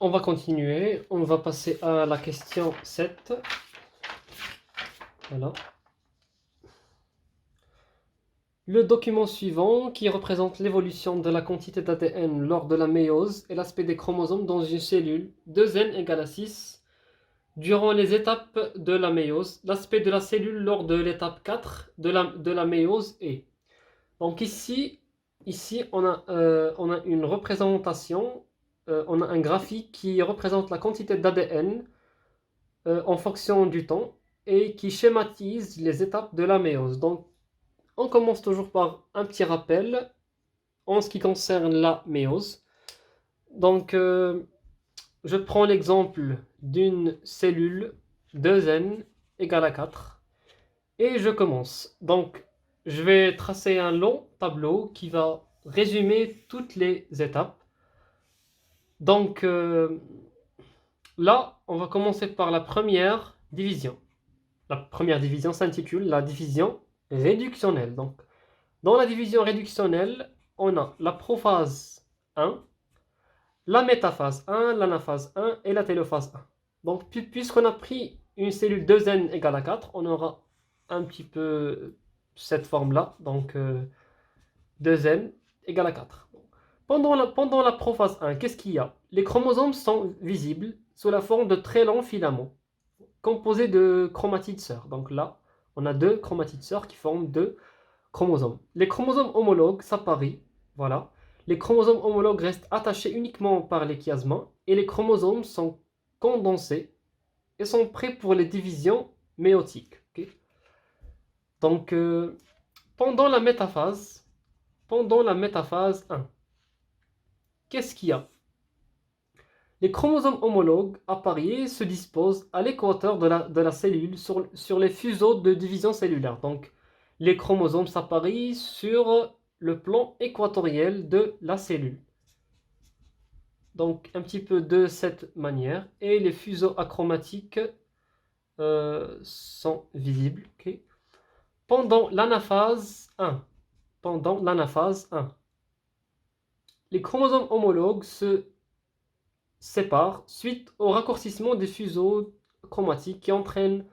On va continuer. On va passer à la question 7. Voilà. Le document suivant, qui représente l'évolution de la quantité d'ADN lors de la méiose et l'aspect des chromosomes dans une cellule, 2n égale à 6, durant les étapes de la méiose, l'aspect de la cellule lors de l'étape 4 de la méiose est. Donc ici on a une représentation, on a un graphique qui représente la quantité d'ADN en fonction du temps et qui schématise les étapes de la méiose. Donc on commence toujours par un petit rappel en ce qui concerne la méiose. Donc je prends l'exemple d'une cellule 2n égale à 4 et je commence. Donc je vais tracer un long tableau qui va résumer toutes les étapes. Donc là, on va commencer par la première division. La première division s'intitule la division réductionnelle. Donc, dans la division réductionnelle, on a la prophase 1, la métaphase 1, l'anaphase 1 et la télophase 1. Donc, puisqu'on a pris une cellule 2n égale à 4, on aura un petit peu cette forme-là. Donc, 2n égale à 4. Pendant la prophase 1, qu'est-ce qu'il y a? Les chromosomes sont visibles sous la forme de très longs filaments composés de chromatides sœurs. Donc là, on a deux chromatides sœurs qui forment deux chromosomes. Les chromosomes homologues s'apparient, voilà. Les chromosomes homologues restent attachés uniquement par les chiasmas et les chromosomes sont condensés et sont prêts pour les divisions méiotiques. Okay. Donc, pendant la métaphase 1, qu'est-ce qu'il y a? Les chromosomes homologues appariés se disposent à l'équateur de la cellule sur les fuseaux de division cellulaire. Donc, les chromosomes s'apparient sur le plan équatoriel de la cellule. Donc, un petit peu de cette manière. Et les fuseaux achromatiques sont visibles. Okay. Pendant l'anaphase 1, les chromosomes homologues se séparent suite au raccourcissement des fuseaux chromatiques qui entraînent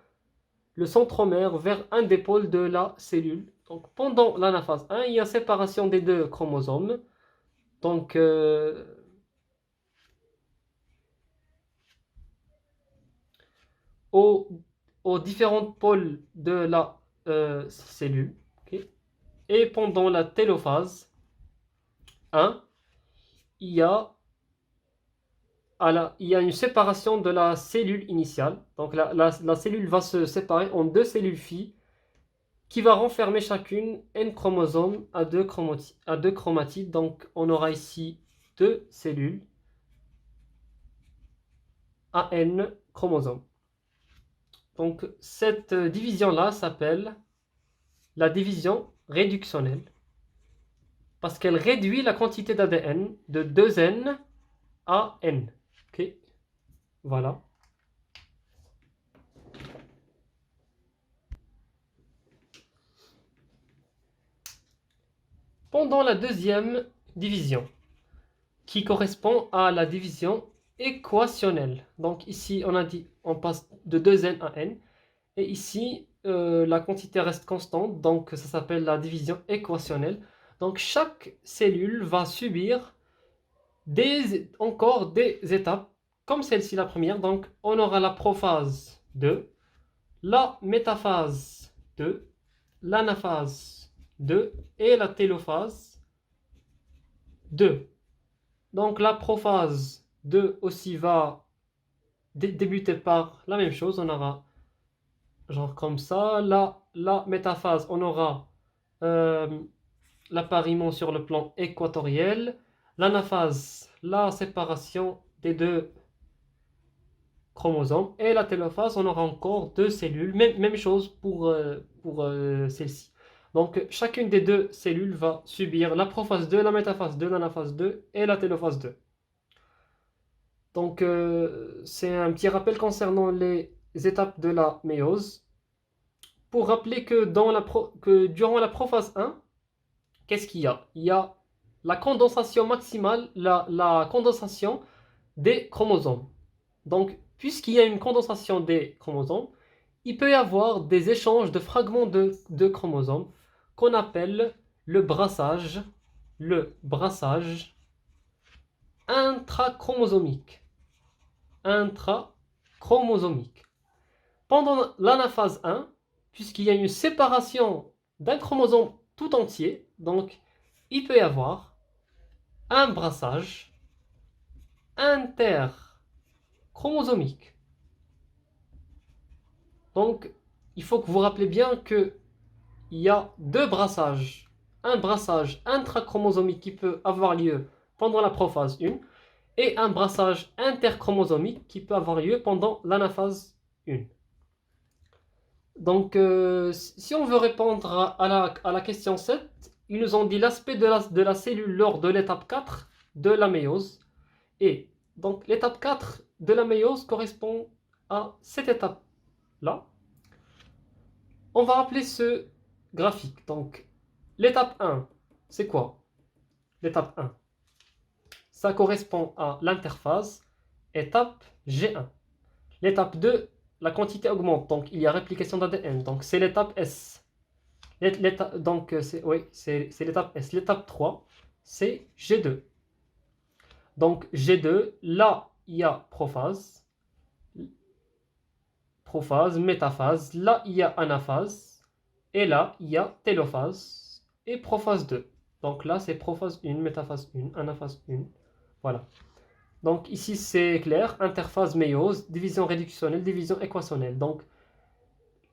le centromère vers un des pôles de la cellule. Donc pendant l'anaphase 1, il y a séparation des deux chromosomes. Donc aux différents pôles de la cellule. Okay. Et pendant la télophase 1, il y a une séparation de la cellule initiale. Donc la cellule va se séparer en deux cellules filles qui va renfermer chacune n chromosomes à deux chromatides. Donc on aura ici deux cellules à n chromosomes. Donc cette division-là s'appelle la division réductionnelle parce qu'elle réduit la quantité d'ADN de 2n à n. Ok, voilà. Pendant la deuxième division, qui correspond à la division équationnelle. Donc ici, on a dit on passe de 2n à n. Et ici, la quantité reste constante, donc ça s'appelle la division équationnelle. Donc chaque cellule va subir encore des étapes, comme celle-ci la première. Donc on aura la prophase 2, la métaphase 2, l'anaphase 2 et la télophase 2. Donc la prophase 2 aussi va débuter par la même chose. On aura genre comme ça. La métaphase, on aura l'appariement sur le plan équatoriel. L'anaphase, la séparation des deux chromosomes. Et la télophase, on aura encore deux cellules. Même chose pour celle-ci. Donc chacune des deux cellules va subir la prophase 2, la métaphase 2, l'anaphase 2 et la télophase 2. Donc c'est un petit rappel concernant les étapes de la méiose. Pour rappeler que, durant la prophase 1, qu'est-ce qu'il y a? Il y a la condensation maximale, la condensation des chromosomes. Donc, puisqu'il y a une condensation des chromosomes, il peut y avoir des échanges de fragments de chromosomes qu'on appelle le brassage intrachromosomique. Intrachromosomique. Pendant l'anaphase 1, puisqu'il y a une séparation d'un chromosome tout entier, donc il peut y avoir un brassage interchromosomique. Donc, il faut que vous vous rappelez bien qu'il y a deux brassages. Un brassage intrachromosomique qui peut avoir lieu pendant la prophase 1 et un brassage interchromosomique qui peut avoir lieu pendant l'anaphase 1. Donc, si on veut répondre à la question 7, ils nous ont dit l'aspect de la cellule lors de l'étape 4 de la méiose. Et donc, l'étape 4 de la méiose correspond à cette étape-là. On va appeler ce graphique. Donc, l'étape 1, c'est quoi? L'étape 1, ça correspond à l'interphase, étape G1. L'étape 2, la quantité augmente, donc il y a réplication d'ADN, donc c'est l'étape S. Donc c'est l'étape S. L'étape 3, c'est G2. Donc G2, là il y a prophase, métaphase, là il y a anaphase, et là il y a télophase et prophase 2. Donc là c'est prophase 1, métaphase 1, anaphase 1. Voilà. Donc ici c'est clair, interphase méiose, division réductionnelle, division équationnelle. Donc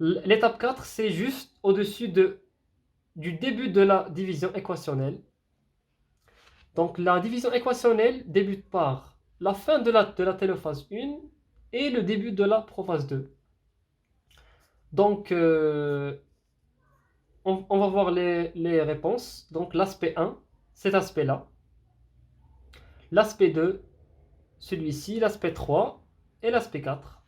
l'étape 4 c'est juste au-dessus du début de la division équationnelle. Donc la division équationnelle débute par la fin de la télophase 1 et le début de la prophase 2. Donc on va voir les réponses. Donc l'aspect 1, cet aspect-là. L'aspect 2, celui-ci, l'aspect 3 et l'aspect 4.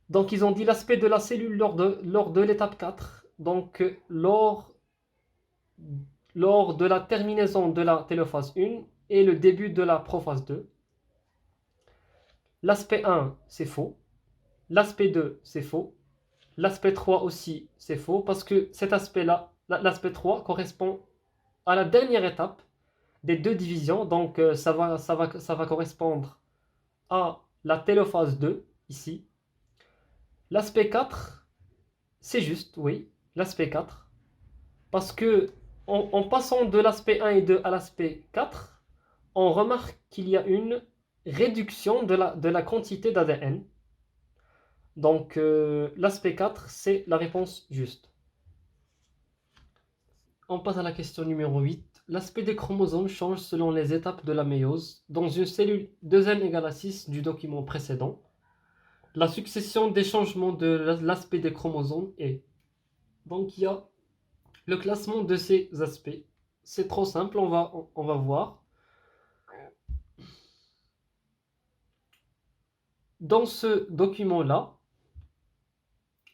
Donc ils ont dit l'aspect de la cellule lors de l'étape 4. Donc lors de la terminaison de la télophase 1 et le début de la prophase 2. L'aspect 1, c'est faux. L'aspect 2, c'est faux. L'aspect 3 aussi, c'est faux parce que cet aspect-là, l'aspect 3, correspond à la dernière étape des deux divisions. Donc ça va correspondre à la télophase 2, ici. L'aspect 4, c'est juste, oui, l'aspect 4. Parce que en passant de l'aspect 1 et 2 à l'aspect 4, on remarque qu'il y a une réduction de la quantité d'ADN. Donc l'aspect 4, c'est la réponse juste. On passe à la question numéro 8. L'aspect des chromosomes change selon les étapes de la méiose. Dans une cellule 2n égale à 6 du document précédent, la succession des changements de l'aspect des chromosomes est... Donc il y a le classement de ces aspects. C'est trop simple, on va voir. Dans ce document-là,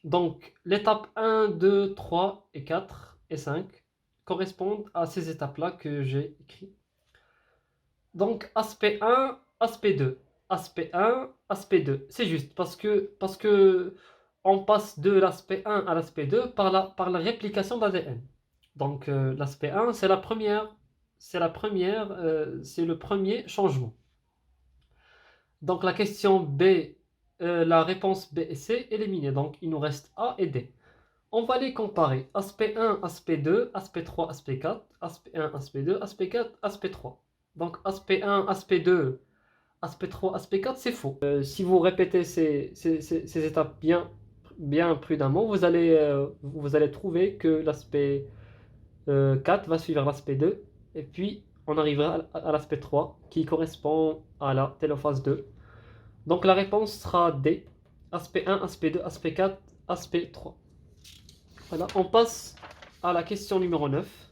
donc l'étape 1, 2, 3 et 4 et 5 correspondent à ces étapes-là que j'ai écrites. Donc aspect 1, aspect 2, aspect 1, aspect 2. C'est juste parce que on passe de l'aspect 1 à l'aspect 2 par la réplication d'ADN. Donc l'aspect 1, c'est le premier changement. Donc la question B, la réponse B et C éliminée. Donc il nous reste A et D. On va les comparer. Aspect 1, aspect 2, aspect 3, aspect 4, aspect 1, aspect 2, aspect 4, aspect 3. Donc aspect 1, aspect 2, aspect 3, aspect 4, c'est faux. Si vous répétez ces étapes bien prudemment, vous allez trouver que l'aspect 4 va suivre l'aspect 2, et puis on arrivera à l'aspect 3 qui correspond à la télophase 2. Donc la réponse sera D. Aspect 1, aspect 2, aspect 4, aspect 3. Voilà, on passe à la question numéro 9.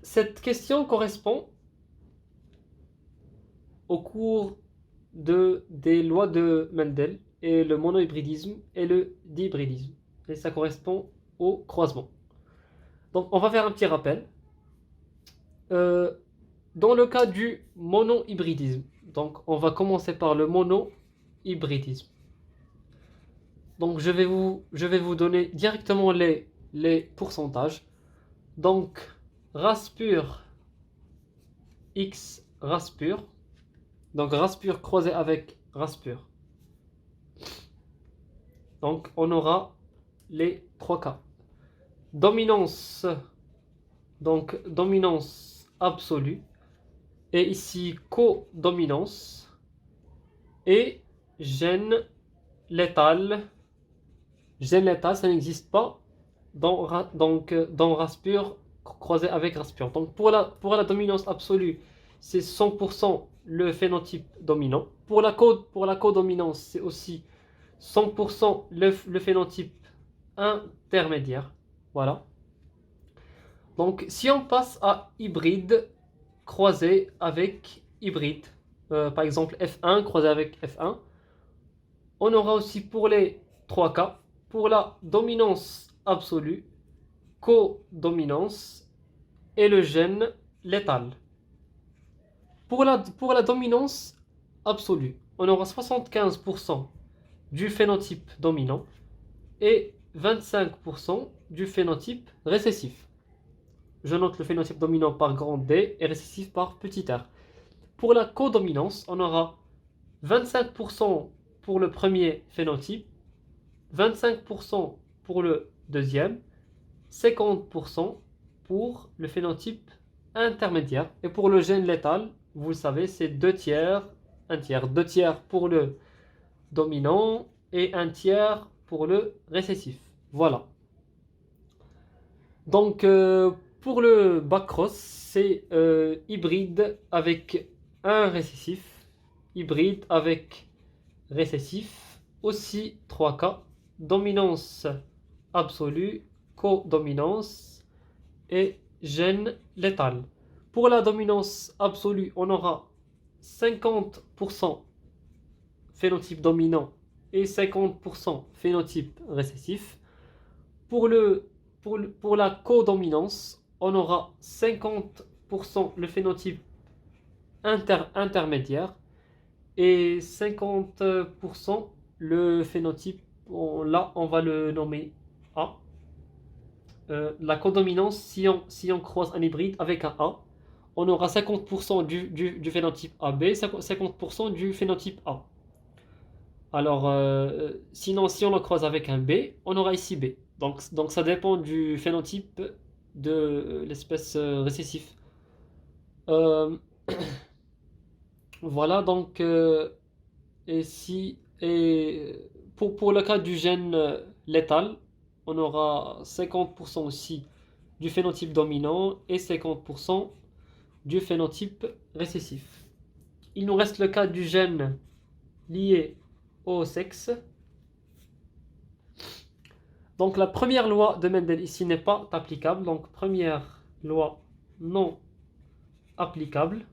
Cette question correspond au cours des lois de Mendel et le monohybridisme et le dihybridisme. Et ça correspond au croisement. Donc on va faire un petit rappel. dans le cas du monohybridisme, donc on va commencer par le monohybridisme. Donc je vais vous donner directement les pourcentages. Donc race pure X race pure. Donc race pure croisée avec race pure. Donc on aura les trois cas. Dominance, donc dominance absolue. Et ici codominance. Et gène létal. Gène létal, ça n'existe pas dans race pure croisée avec race pure. Donc pour la dominance absolue, c'est 100% le phénotype dominant. Pour la codominance, c'est aussi 100% le phénotype intermédiaire. Voilà. Donc si on passe à hybride croisé avec hybride, par exemple F1 croisé avec F1, on aura aussi pour les trois cas, pour la dominance absolue, codominance et le gène létal. Pour la dominance absolue, on aura 75% du phénotype dominant et 25% du phénotype récessif. Je note le phénotype dominant par grand D et récessif par petit r. Pour la codominance, on aura 25% pour le premier phénotype, 25% pour le deuxième, 50% pour le phénotype intermédiaire. Et pour le gène létal, vous le savez, c'est 2 tiers, 1 tiers. 2 tiers pour le dominant et 1 tiers pour le récessif. Voilà. Donc, pour le bac-cross, c'est hybride avec un récessif, hybride avec récessif, aussi 3 cas, dominance absolue, codominance et gène létal. Pour la dominance absolue, on aura 50% phénotype dominant et 50% phénotype récessif. Pour la codominance, on aura 50% le phénotype intermédiaire et 50% le phénotype, là on va le nommer A. La codominance, si on croise un hybride avec un A, on aura 50% du phénotype AB, 50% du phénotype A. Alors, sinon, si on le croise avec un B, on aura ici B. Donc ça dépend du phénotype de l'espèce récessif. Euh, voilà, donc, pour le cas du gène létal, on aura 50% aussi du phénotype dominant et 50% du phénotype récessif. Il nous reste le cas du gène lié au sexe. Donc la première loi de Mendel ici n'est pas applicable. Donc première loi non applicable.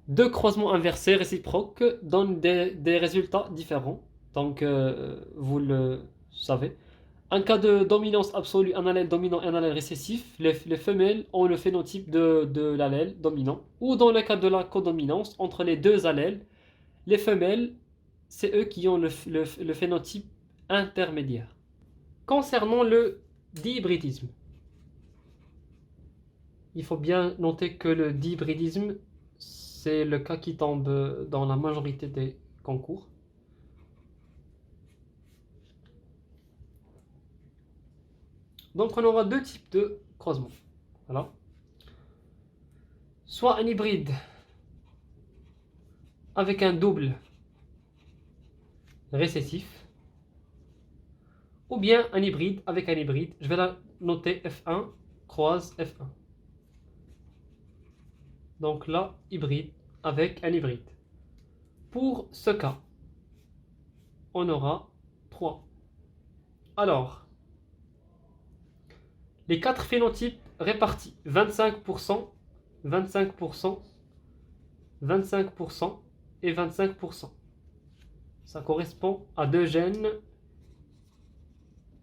Deux croisements inversés réciproques donnent des résultats différents. Donc vous le savez. En cas de dominance absolue, un allèle dominant et un allèle récessif, les femelles ont le phénotype de l'allèle dominant. Ou dans le cas de la codominance, entre les deux allèles, les femelles, c'est eux qui ont le phénotype intermédiaire. Concernant le dihybridisme, il faut bien noter que le dihybridisme, c'est le cas qui tombe dans la majorité des concours. Donc on aura deux types de croisements. Voilà. Soit un hybride avec un double récessif, ou bien un hybride avec un hybride. Je vais la noter F1 croise F1. Donc là, hybride avec un hybride. Pour ce cas, on aura 3. Alors, les 4 phénotypes répartis, 25%, 25%, 25% et 25%. Ça correspond à deux gènes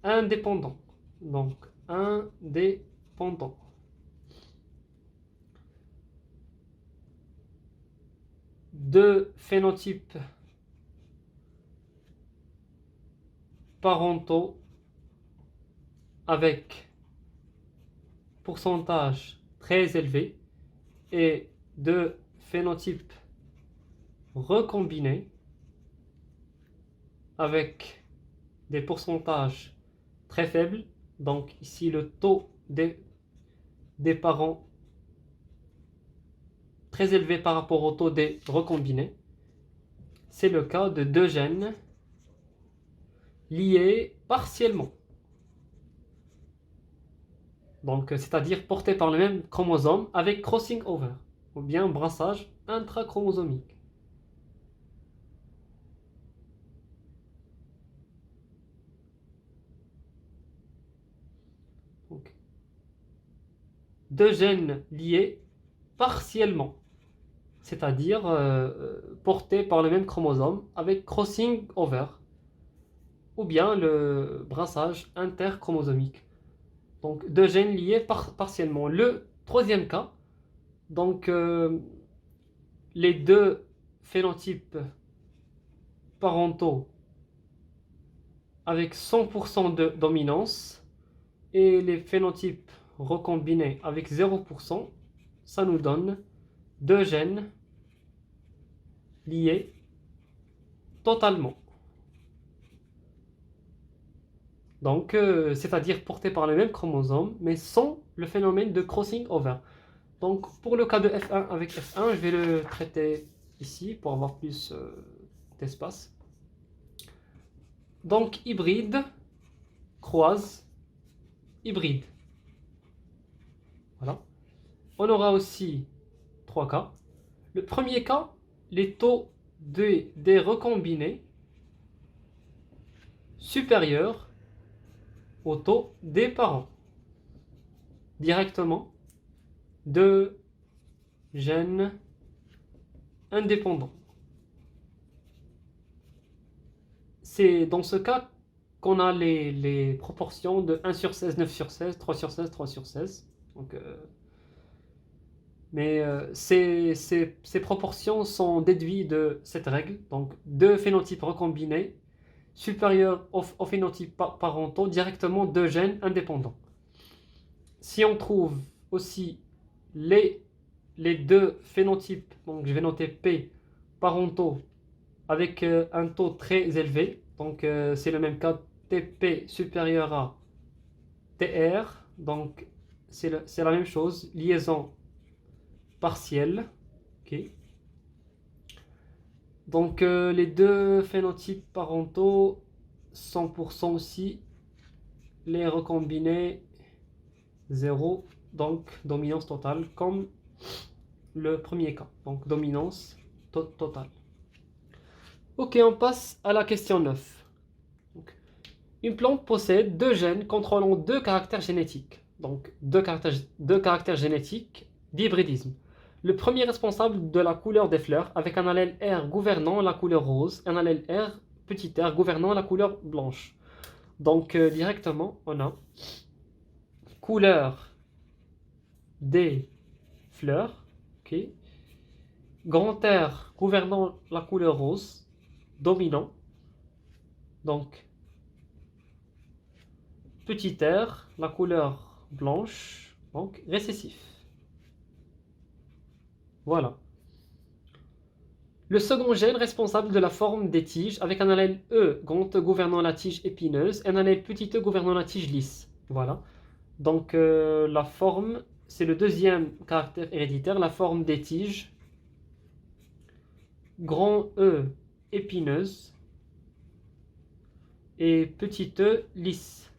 indépendants. Donc, indépendants. deux phénotypes parentaux avec pourcentage très élevé et deux phénotypes recombinés avec des pourcentages très faibles. Donc ici le taux des parents très élevé par rapport au taux des recombinés. C'est le cas de deux gènes liés partiellement. Donc, c'est-à-dire portés par le même chromosome avec crossing over, ou bien brassage intrachromosomique. Donc, deux gènes liés partiellement, c'est-à-dire portés par le même chromosome avec crossing over, ou bien le brassage interchromosomique. Donc, deux gènes liés partiellement. Le troisième cas, donc les deux phénotypes parentaux avec 100% de dominance et les phénotypes recombinés avec 0%, ça nous donne deux gènes liés totalement. Donc, c'est-à-dire portés par le même chromosome, mais sans le phénomène de crossing over. Donc, pour le cas de F1 avec F1, je vais le traiter ici pour avoir plus d'espace. Donc, hybride, croise, hybride. Voilà. On aura aussi trois cas. Le premier cas, les taux des recombinés supérieurs au taux des parents. Directement, deux gènes indépendants. C'est dans ce cas qu'on a les proportions de 1 sur 16, 9 sur 16, 3 sur 16, 3 sur 16. Donc, mais ces proportions sont déduites de cette règle. Donc, deux phénotypes recombinés supérieurs aux phénotypes parentaux, directement deux gènes indépendants. Si on trouve aussi les deux phénotypes, donc je vais noter P, parentaux, avec un taux très élevé, donc c'est le même cas, TP supérieur à TR, donc c'est la même chose, liaison partielle. Okay. Donc les deux phénotypes parentaux, 100% aussi, les recombinés, 0, donc dominance totale, comme le premier cas, donc dominance totale. Ok, on passe à la question 9. Donc, une plante possède deux gènes contrôlant deux caractères génétiques. Donc, deux caractères génétiques d'hybridisme. Le premier est responsable de la couleur des fleurs avec un allèle R gouvernant la couleur rose, un allèle R, petit r, gouvernant la couleur blanche. Donc, directement, on a couleur des fleurs, okay. Grand R gouvernant la couleur rose, dominant. Donc, petit r, la couleur blanche, donc récessif. Voilà. Le second gène responsable de la forme des tiges avec un allèle E grand E gouvernant la tige épineuse et un allèle petit e gouvernant la tige lisse. Voilà. Donc la forme, c'est le deuxième caractère héréditaire, la forme des tiges. Grand E épineuse et petit e lisse.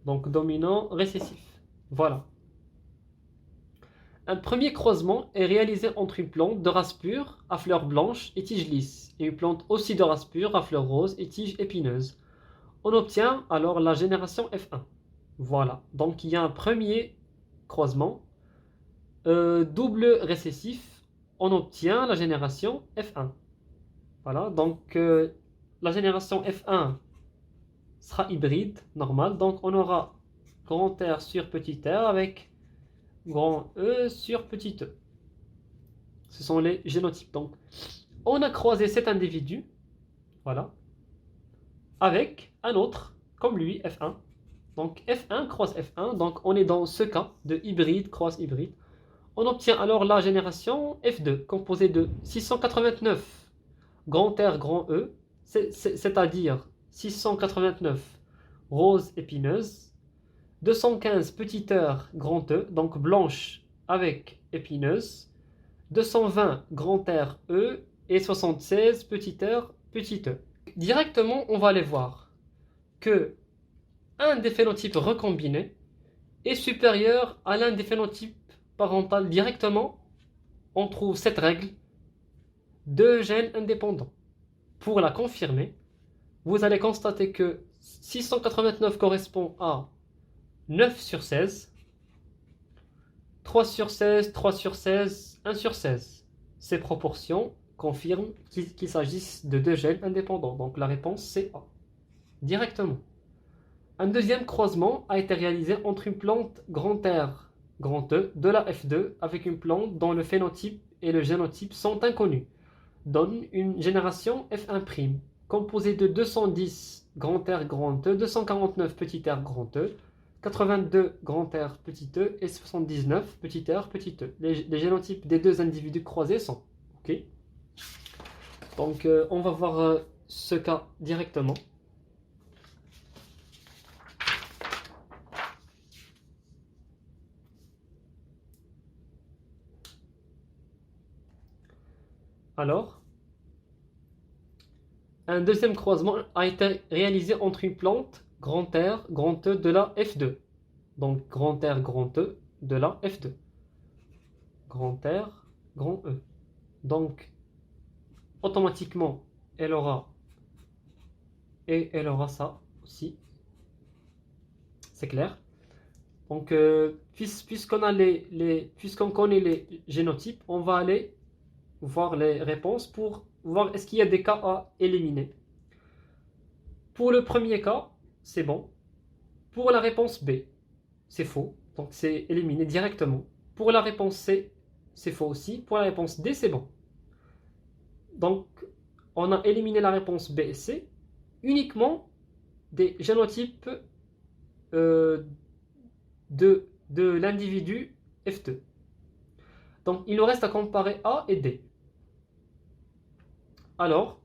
Donc dominant récessif. Voilà. Un premier croisement est réalisé entre une plante de race pure à fleurs blanches et tige lisse et une plante aussi de race pure à fleurs roses et tige épineuse. On obtient alors la génération F1. Voilà, donc il y a un premier croisement double récessif, on obtient la génération F1. Voilà, donc la génération F1 sera hybride, normale, donc on aura grand R sur petit r avec grand E sur petit e. Ce sont les génotypes. Donc, on a croisé cet individu, voilà, avec un autre, comme lui, F1. Donc, F1 croise F1. Donc, on est dans ce cas de hybride croise hybride. On obtient alors la génération F2, composée de 689 grand R, grand E, c'est-à-dire 689 roses épineuses, 215 petites heures grand E, donc blanches avec épineuses, 220 grand R E et 76 petites heures petites E. Directement, on va aller voir que un des phénotypes recombinés est supérieur à l'un des phénotypes parentaux directement. On trouve cette règle: deux gènes indépendants. Pour la confirmer, vous allez constater que 689 correspond à 9 sur 16, 3 sur 16, 3 sur 16, 1 sur 16. Ces proportions confirment qu'il s'agisse de deux gènes indépendants. Donc la réponse c'est A, directement. Un deuxième croisement a été réalisé entre une plante grand R, grand E de la F2 avec une plante dont le phénotype et le génotype sont inconnus, donne une génération F1', composée de 210 grand R, grand E, 249 petit r, grand E, 82 grand R, petit e et 79 petit r, petit e. Les génotypes des deux individus croisés sont. Ok. Donc, on va voir ce cas directement. Alors, un deuxième croisement a été réalisé entre une plante grand R, grand E de la F2. Donc, grand R, grand E de la F2. Grand R, grand E. Donc, automatiquement, elle aura ça aussi. C'est clair. Donc, puisqu'on connaît les génotypes, on va aller voir les réponses pour voir est-ce qu'il y a des cas à éliminer. Pour le premier cas, c'est bon. Pour la réponse B, c'est faux. Donc c'est éliminé directement. Pour la réponse C, c'est faux aussi. Pour la réponse D, c'est bon. Donc on a éliminé la réponse B et C uniquement des génotypes de l'individu F2. Donc il nous reste à comparer A et D. Alors,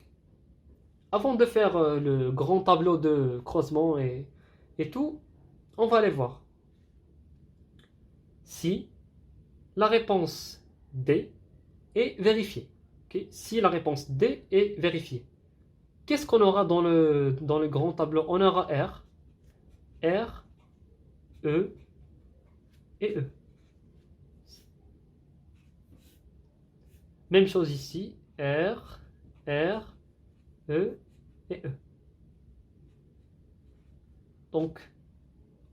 avant de faire le grand tableau de croisement et tout, on va aller voir si la réponse D est vérifiée. Okay? Si la réponse D est vérifiée, qu'est-ce qu'on aura dans le grand tableau? On aura R, E et E. Même chose ici, R, E et E. Donc,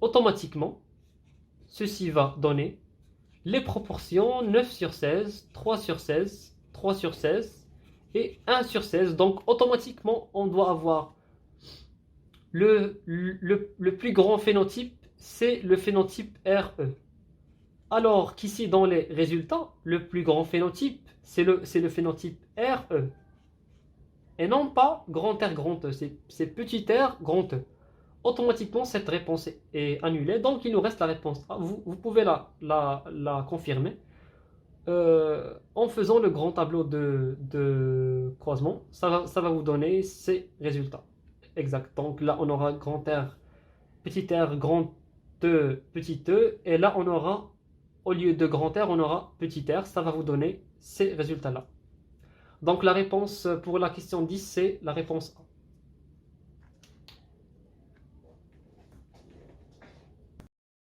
automatiquement, ceci va donner les proportions 9 sur 16, 3 sur 16, 3 sur 16 et 1 sur 16. Donc, automatiquement, on doit avoir le plus grand phénotype, c'est le phénotype RE. Alors qu'ici, dans les résultats, le plus grand phénotype, c'est le phénotype RE. Et non pas grand R, grand E. C'est petit r, grand E. Automatiquement, cette réponse est annulée. Donc, il nous reste la réponse A. Vous pouvez la confirmer en faisant le grand tableau de croisement. Ça va vous donner ces résultats. Exact. Donc là, on aura grand R, grand E, petit e. Et là, on aura, au lieu de grand R, on aura petit r. Ça va vous donner ces résultats-là. Donc la réponse pour la question 10, c'est la réponse A.